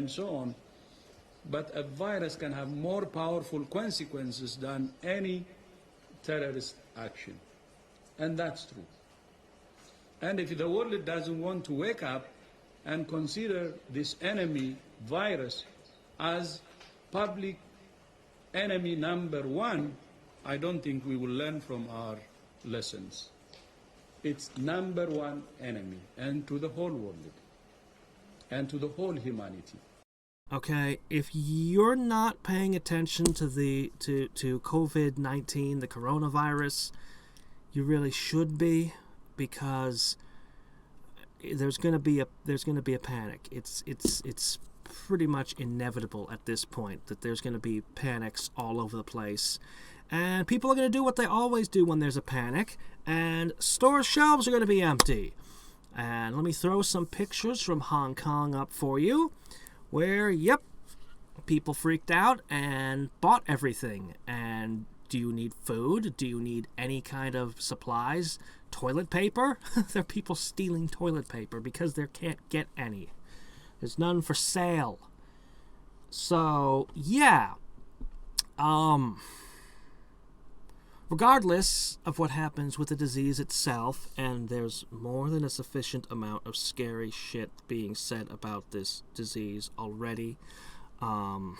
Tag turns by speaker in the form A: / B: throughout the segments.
A: and so on. But a virus can have more powerful consequences than any terrorist action. And that's true. And if the world doesn't want to wake up and consider this enemy virus as public enemy number one, I don't think we will learn from our lessons. It's number one enemy, and to the whole world, and to the whole humanity.
B: Okay, if you're not paying attention to to COVID-19, the coronavirus, you really should be, because there's going to be a panic. It's pretty much inevitable at this point that there's going to be panics all over the place. And people are going to do what they always do when there's a panic, and store shelves are going to be empty. And let me throw some pictures from Hong Kong up for you, where, yep, people freaked out and bought everything. And do you need food? Do you need any kind of supplies? Toilet paper? There are people stealing toilet paper because they can't get any. There's none for sale. So, yeah. Regardless of what happens with the disease itself, and there's more than a sufficient amount of scary shit being said about this disease already. I'll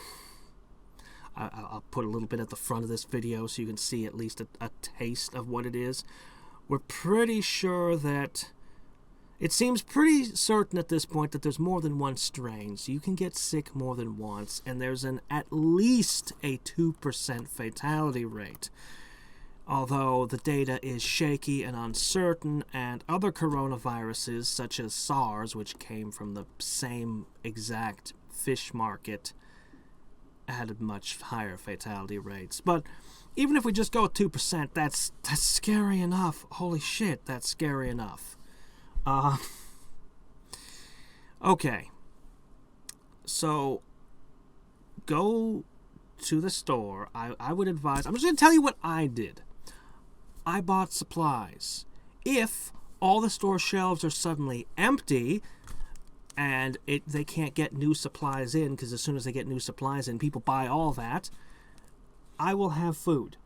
B: put a little bit at the front of this video so you can see at least a taste of what it is. We're pretty sure that it seems pretty certain at this point that there's more than one strain, so you can get sick more than once, and there's at least a 2% fatality rate. Although the data is shaky and uncertain, and other coronaviruses, such as SARS, which came from the same exact fish market, had much higher fatality rates. But even if we just go with 2%, that's scary enough. Holy shit, that's scary enough. Okay. So, go to the store. I would advise... I'm just going to tell you what I did. I bought supplies. If all the store shelves are suddenly empty and they can't get new supplies in, because as soon as they get new supplies in, people buy all that, I will have food.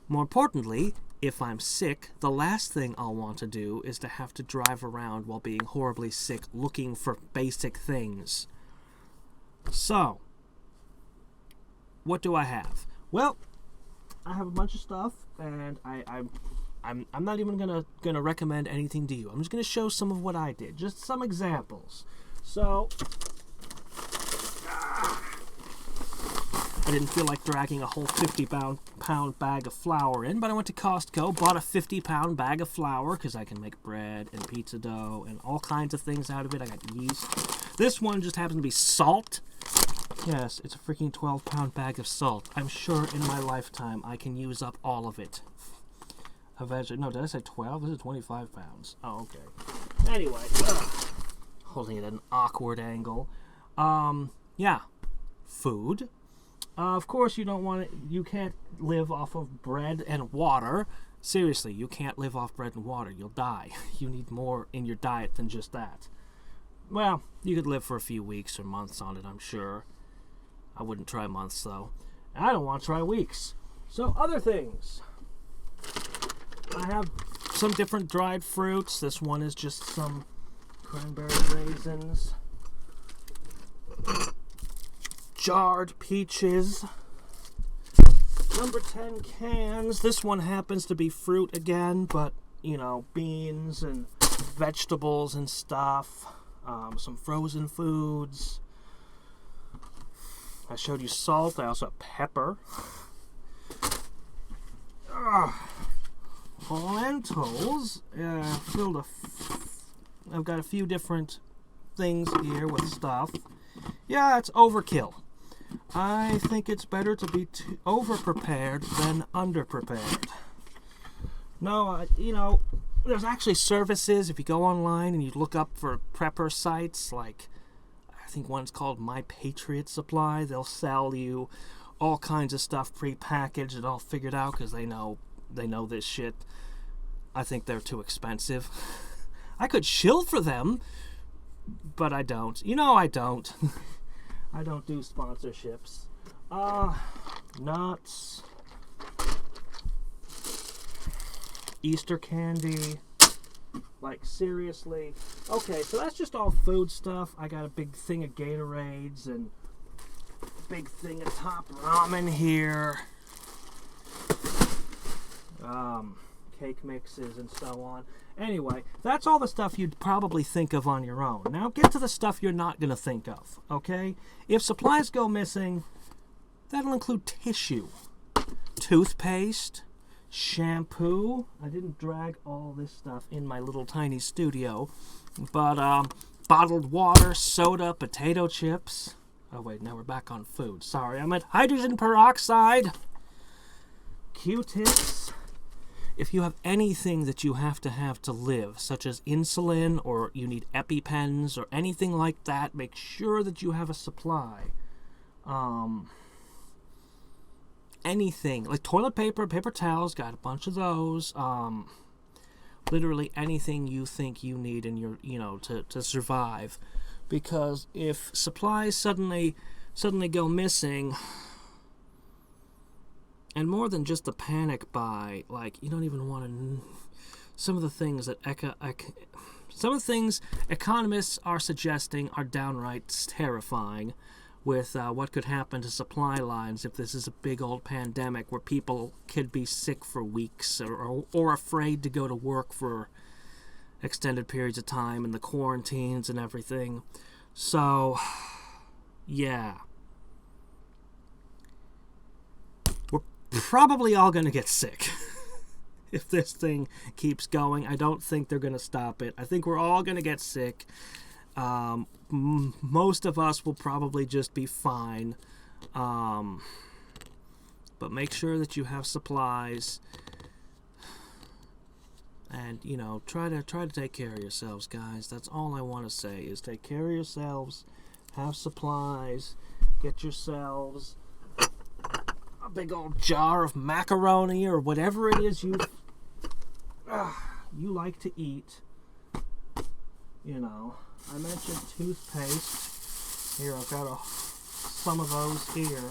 B: More importantly, if I'm sick, the last thing I'll want to do is to have to drive around while being horribly sick looking for basic things. So, what do I have? Well, I have a bunch of stuff, and I'm not even gonna recommend anything to you. I'm just gonna show some of what I did, just some examples. So, I didn't feel like dragging a whole 50-pound bag of flour in, but I went to Costco, bought a 50-pound bag of flour, because I can make bread and pizza dough and all kinds of things out of it. I got yeast. This one just happens to be salt. Yes, it's a freaking 12-pound bag of salt. I'm sure in my lifetime I can use up all of it. Eventually, no, did I say 12? This is 25 pounds. Oh, okay. Anyway, holding it at an awkward angle. Yeah, food. Of course, you can't live off of bread and water. Seriously, you can't live off bread and water. You'll die. You need more in your diet than just that. Well, you could live for a few weeks or months on it, I'm sure. I wouldn't try months, though. I don't want to try weeks. So, other things. I have some different dried fruits. This one is just some cranberry raisins. Jarred peaches. Number 10 cans. This one happens to be fruit again, but, beans and vegetables and stuff. Some frozen foods. I showed you salt. I also have pepper. Lentils. I've got a few different things here with stuff. Yeah, it's overkill. I think it's better to be over-prepared than under-prepared. No, there's actually services. If you go online and you look up for prepper sites, like I think one's called My Patriot Supply, they'll sell you all kinds of stuff pre-packaged and all figured out because they know this shit. I think they're too expensive. I could shill for them, but I don't. You know I don't. I don't do sponsorships. Nuts. Easter candy. Like, seriously. Okay, so that's just all food stuff. I got a big thing of Gatorades and big thing of Top Ramen here. Cake mixes and so on. Anyway, that's all the stuff you'd probably think of on your own. Now get to the stuff you're not going to think of, okay? If supplies go missing, that'll include tissue, toothpaste, shampoo. I didn't drag all this stuff in my little tiny studio, but bottled water, soda, potato chips. Oh wait, now we're back on food. Sorry, I meant hydrogen peroxide, Q-tips. If you have anything that you have to live, such as insulin, or you need EpiPens, or anything like that, make sure that you have a supply. Anything, like toilet paper, paper towels, got a bunch of those. Literally anything you think you need in your, to survive. Because if supplies suddenly go missing, and more than just a panic buy, like, you don't even want to... Some of the things economists are suggesting are downright terrifying, with what could happen to supply lines if this is a big old pandemic where people could be sick for weeks, or afraid to go to work for extended periods of time, and the quarantines and everything. So, yeah. We're probably all going to get sick if this thing keeps going. I don't think they're going to stop it. I think we're all going to get sick. Most of us will probably just be fine. But make sure that you have supplies. And, try to take care of yourselves, guys. That's all I want to say, is take care of yourselves, have supplies, get yourselves a big old jar of macaroni or whatever it is you like to eat. I mentioned toothpaste. Here, I've got some of those here.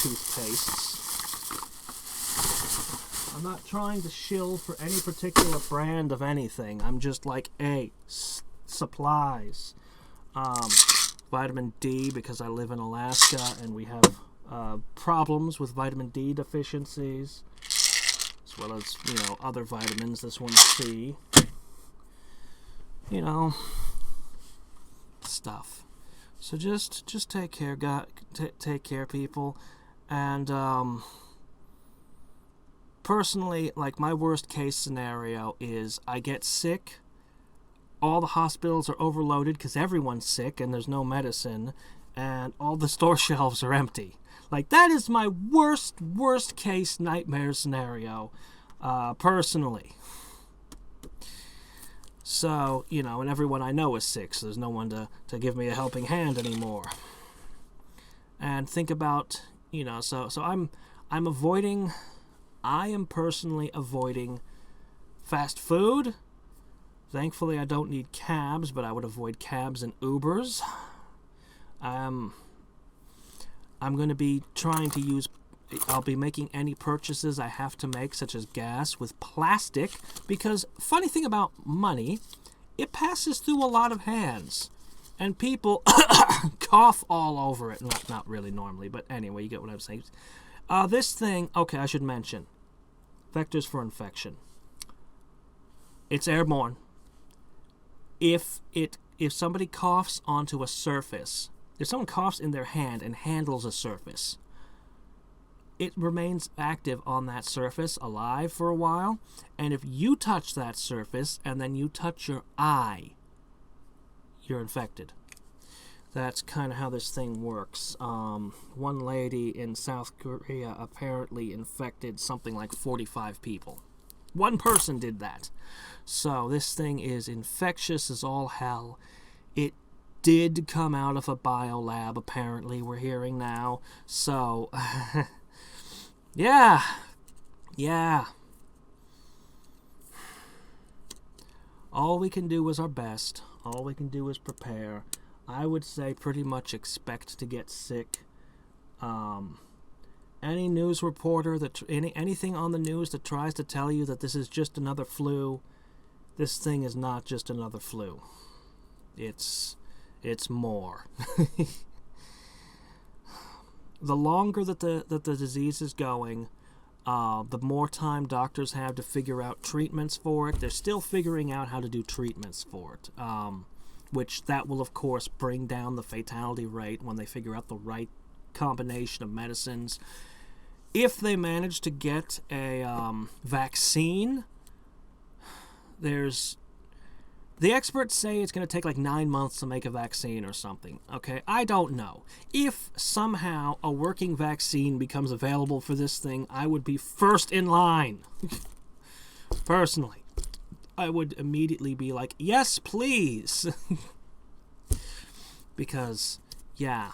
B: Toothpastes. I'm not trying to shill for any particular brand of anything. I'm just like, hey, supplies. Vitamin D, because I live in Alaska and we have problems with vitamin D deficiencies, as well as, other vitamins. This one's C. Stuff. So just take care, take care, people. And personally, like, my worst case scenario is I get sick, all the hospitals are overloaded because everyone's sick and there's no medicine, and all the store shelves are empty. Like, that is my worst case nightmare scenario, personally. So, and everyone I know is sick, so there's no one to give me a helping hand anymore. And think about, so I am personally avoiding fast food. Thankfully, I don't need cabs, but I would avoid cabs and Ubers. I'm going to be trying to I'll be making any purchases I have to make, such as gas, with plastic, because funny thing about money, it passes through a lot of hands, and people cough all over it. Not really normally, but anyway, you get what I'm saying. This thing, okay, I should mention, vectors for infection. It's airborne. If somebody coughs onto a surface, if someone coughs in their hand and handles a surface, it remains active on that surface, alive for a while, and if you touch that surface and then you touch your eye, you're infected. That's kind of how this thing works. One lady in South Korea apparently infected something like 45 people. One person did that. So this thing is infectious as all hell. It did come out of a biolab, apparently, we're hearing now. So, yeah. All we can do is our best. All we can do is prepare. I would say pretty much expect to get sick. Any news reporter anything on the news that tries to tell you that this is just another flu, this thing is not just another flu. It's more. The longer that the disease is going, the more time doctors have to figure out treatments for it. They're still figuring out how to do treatments for it, which that will, of course, bring down the fatality rate when they figure out the right combination of medicines. If they manage to get a vaccine, the experts say it's going to take like 9 months to make a vaccine or something. Okay, I don't know. If somehow a working vaccine becomes available for this thing, I would be first in line. Personally, I would immediately be like, yes, please. Because, yeah,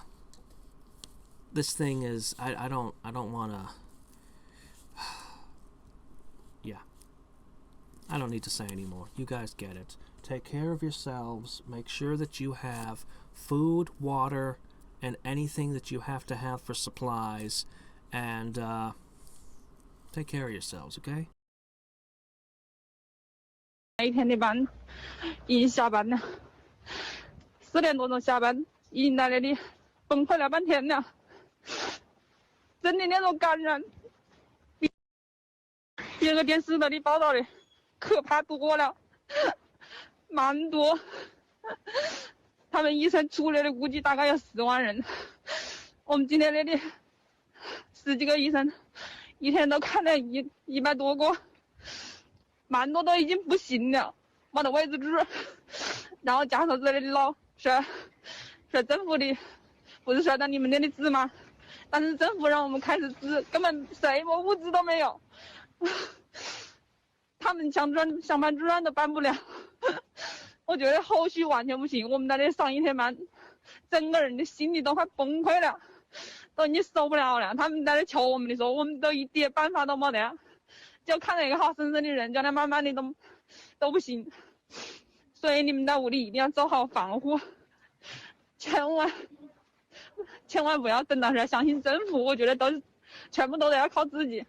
B: this thing is, I don't want to, yeah. I don't need to say anymore. You guys get it. Take care of yourselves. Make sure that you have food, water, and anything that you have to have for supplies. And take care of yourselves, okay?
C: 一天的班，已经下班了，4点多钟下班，已经在那里崩溃了半天了。真的那种感染，比那个电视那里报道的可怕多了，蛮多。他们医生出来的估计大概有10万人。我们今天那里10几个医生，一天都看了100多个，蛮多都已经不行了，没得位置住。然后家属在那里闹，说政府的不是说到你们那里治吗？但是政府让我们开始治，根本什么物资都没有。他们想办助燃都办不了。我觉得后续完全不行，我们在那上一天班，整个人的心里都快崩溃了，都已经受不了了。他们在那求我们的时候，我们都一点办法都没得，就看到一个好生生的人，叫他慢慢的都不行。所以你们在屋里一定要做好防护，千万不要等到时候相信政府，我觉得全部都得要靠自己。